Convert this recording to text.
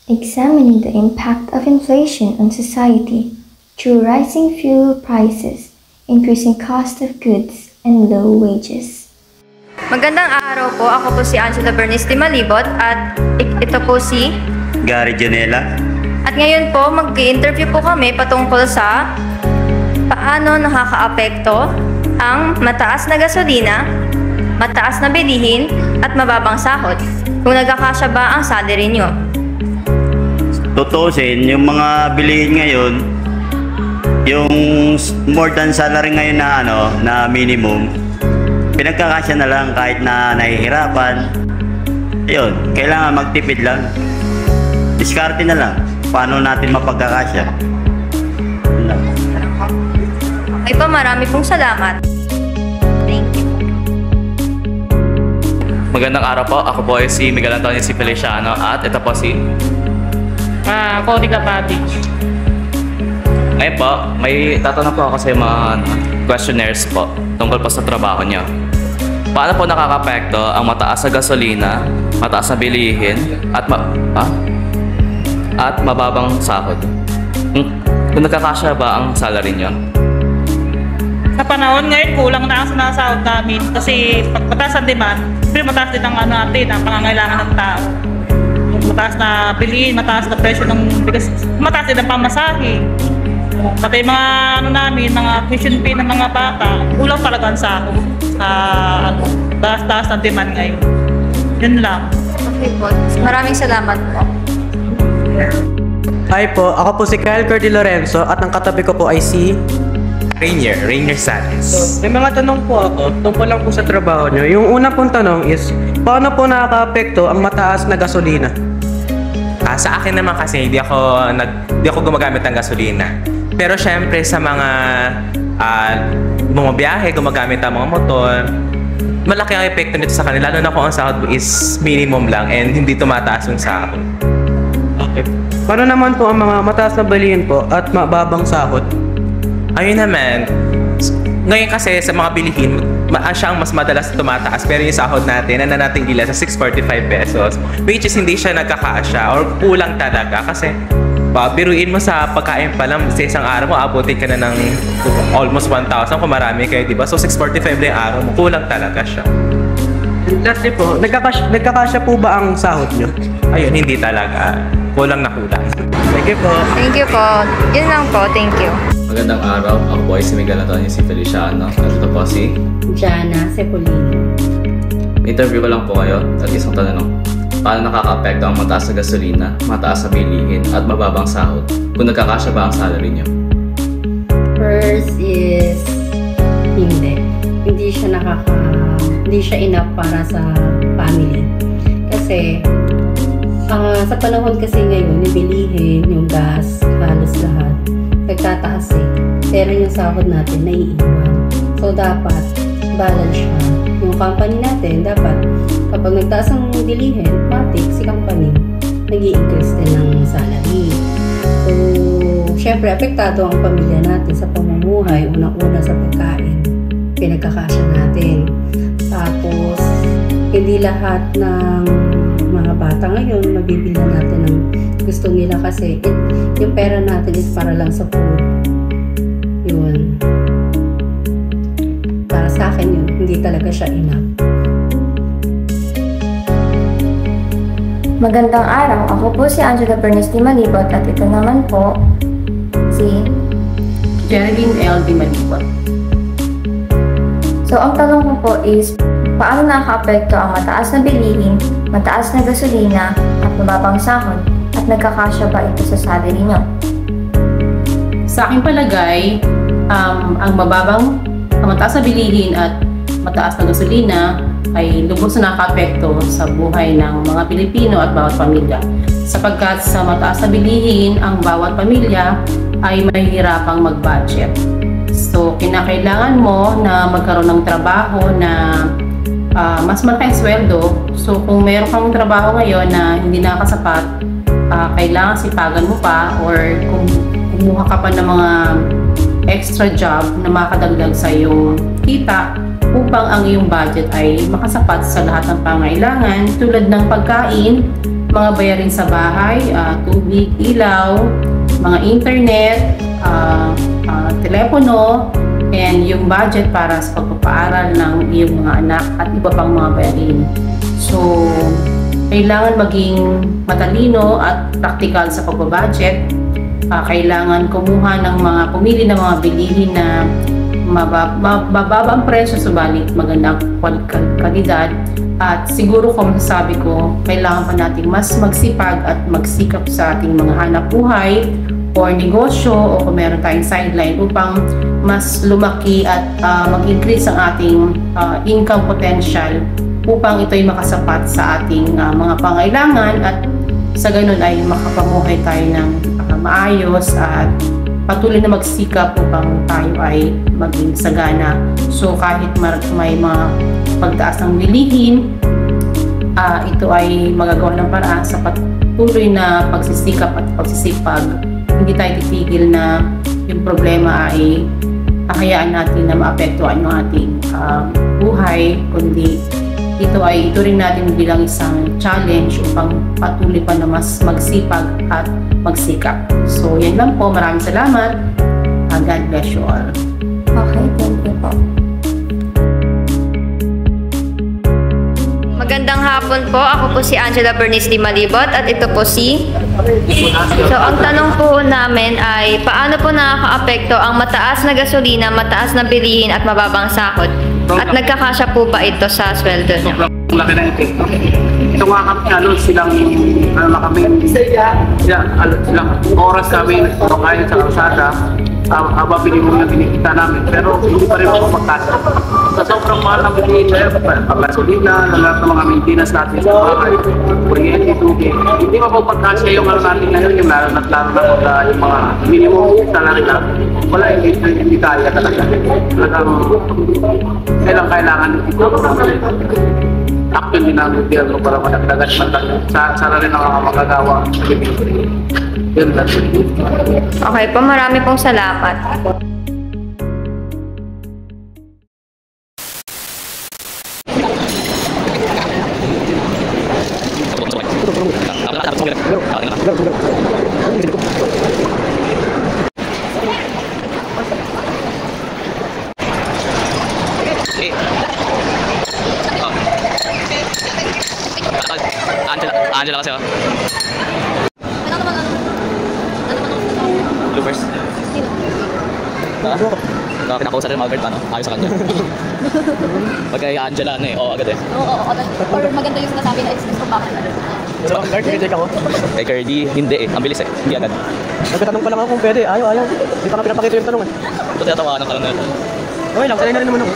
examining the impact of inflation on society through rising fuel prices, increasing cost of goods, and low wages. Magandang araw po. Ako po si Angela Bernice de Malibot at ito po si Gary Janela. At ngayon po mag-i-interview po kami patungkol sa paano nakakaapekto ang mataas na gasolina, mataas na bilihin at mababang sahod. Kung nagkakasya ba ang salary nyo? Tutusin, yung mga bilihin ngayon, yung more than salary ngayon na minimum, pinagkakasya na lang kahit na nahihirapan. Ayun, kailangan magtipid lang. Diskarte na lang. Paano natin mapagkakasya? Ay pa, marami pong salamat. Thank you. Magandang araw po. Ako po ay si Miguel Antonio C. Feliciano at ito po si Cody Capati. Ngayon po, may tatanong po ako sa mga questionnaires po tungkol po sa trabaho niyo. Paano po nakakapekto ang mataas na gasolina, mataas na bilihin, at mababang sahod? Kung nagkakasya ba ang salary niyo? Sa panahon ngayon, kulang na ang sinasahod namin kasi pag mataas ang demand, pero mataas din ang natin, ang pangangailangan ng tao. Mataas na bilihin, mataas na presyo ng bigas, mataas din ang pamasahe. Pati mga mga tuition fee ng mga bata, kulang talaga ang sahod sa taas ng demand ngayon. Yun lang. Okay po. Maraming salamat po. Hi po, ako po si Kyle Cordy Lorenzo at ang katabi ko po ay si Rainier Salas. May mga tanong po ako tungkol lang po sa trabaho nyo. Yung una pong tanong is, paano po nakaka-apekto ang mataas na gasolina? Sa akin naman kasi hindi ako gumagamit ng gasolina. Pero syempre sa mga bumabiyahe, gumagamit ng mga motor, malaki ang epekto nito sa kanila, lalo na kung ang sahod is minimum lang and hindi tumataas yung sahod. Okay. Paano naman po ang mga mataas na bilihin po at mababang sahod? Ayun naman, ngayon kasi sa mga bilihin, siya ang mas madalas tumataas pero yung sahod natin, nananatinggil sa 645 pesos, which is hindi siya nagkakasya or kulang talaga kasi biruin mo sa pagkain pa lang sa isang araw mo, abutin ka na ng almost 1,000 kung marami kayo, diba? So 645 na yung araw mo, kulang talaga siya. Lastly po, nagkakasya po ba ang sahod nyo? Ayun, hindi talaga. Kulang na kulang. Thank you po. Thank you po. Yun lang po. Thank you. Magandang araw. Ako po ay si Miguel Antonio C. Feliciano at ito po si Jana Sepolino. Interview ko lang po kayo at isang tanong. Paano nakaka-apekto ang mataas na gasolina, mataas na bilihin at mababang sahod kung nagkakasya ba ang salary niyo? First is hindi. Hindi siya enough para sa family. Kasi sa panahon kasi ngayon, yung bilihin, yung gas, halos lahat, nagtataas eh. Pero yung sahod natin, naiiwan. So, dapat balance siya. Yung company natin, dapat kapag nagtaas ang bilihin, matik si company, nag-i-increase din ng salary. So, syempre, apektado ang pamilya natin sa pamumuhay, unang-una sa pagkain, pinagkakasya natin. Tapos, hindi lahat ng mga bata ngayon, mabibilhan natin ng gusto nila kasi yung pera natin is para lang sa food. Yun. Para sa akin yun, hindi talaga siya enough. Magandang araw. Ako po si Angela Bernice de Malibot at ito naman po si Geraldine L. de Malibot. So, ang tanong ko po is, paano nakaka-apekto ang mataas na bilihin, mataas na gasolina at mababang sahod at nagkakasya ba ito sa salary nyo? Sa aking palagay, ang mataas na bilihin at mataas na gasolina ay lubos na nakaka-apekto sa buhay ng mga Pilipino at bawat pamilya. Sapagkat sa mataas na bilihin, ang bawat pamilya ay mahihirapang mag-budget. So, kinakailangan mo na magkaroon ng trabaho na mas malaking sweldo. So, kung meron kang trabaho ngayon na hindi nakakasapat, kailangan sipagan mo pa or kung kumuha ka pa ng mga extra job na makadagdag sa iyong kita upang ang iyong budget ay makasapat sa lahat ng pangailangan tulad ng pagkain, mga bayarin sa bahay, tubig, ilaw, mga internet, telepono, and yung budget para sa pagpapaaral ng iyong mga anak at iba pang mga bayarin. So, kailangan maging matalino at praktikal sa pagbabudget. Kailangan kumuha ng pumili ng mga bilihin na mababa ang presyo subalit magandang kalidad. At siguro kung masasabi ko, kailangan pa natin mas magsipag at magsikap sa ating mga hanap buhay or negosyo o kung meron tayong sideline upang mas lumaki at mag-increase ang ating income potential upang ito'y makasapat sa ating mga pangailangan at sa ganun ay makapamuhay tayo ng maayos at patuloy na magsikap upang tayo ay maging sagana. So kahit may mga pagtaas ng bilihin, ito ay magagawa ng paraan sa patuloy na pagsisikap at pagsisipag. Hindi tayo titigil na yung problema ay hayaan natin na maapektuhan yung ating buhay, kundi ito rin natin bilang isang challenge upang patuloy pa na mas magsipag at magsikap. So, yan lang po. Maraming salamat. God bless you all. Okay, thank you po. Magandang hapon po. Ako po si Angela Bernice Di Malibot at ito po si... So, ang tanong po namin ay paano po nakaka-apekto ang mataas na gasolina, mataas na bilihin at mababang sahod? At nagkakasya po ba ito sa sweldo niyo? Laki na epekto. Ito nga kami, silang oras kami kain sa kalsada, aba minimum na kinikita namin, pero hindi pa rin mapapagkasa. Sa sobrang mahal ng bilihin, pag-gasolina, lahat ng mga maintenance natin sa bahay, kuryente, tubig, hindi mapapagkasa yung natin ngayon, yung laro na yung mga minimum salary na, wala, hindi kaya talaga. Kailangan ito. Action din ng gobyerno para madagdagan sana rin ang magagawa. Yun lang. Okay po, marami pong salamat. Angela kasi Bloopers. Kinakausap rin Albert ayos sa kanya. Pag kay Angela agad eh. Oo, agad. Or maganda yung sinasabi na excuse kung bakit. So, Kurt, kay Jake ako. Kay Curdy, hindi eh. Ang bilis eh. Hindi agad. Nagkatanong pa lang ako kung pwede. Ayaw. Hindi pa nga pinapakita yung tanong eh. Ito tinatawanan ka lang na ito. Okay lang, sanay na rin naman ako.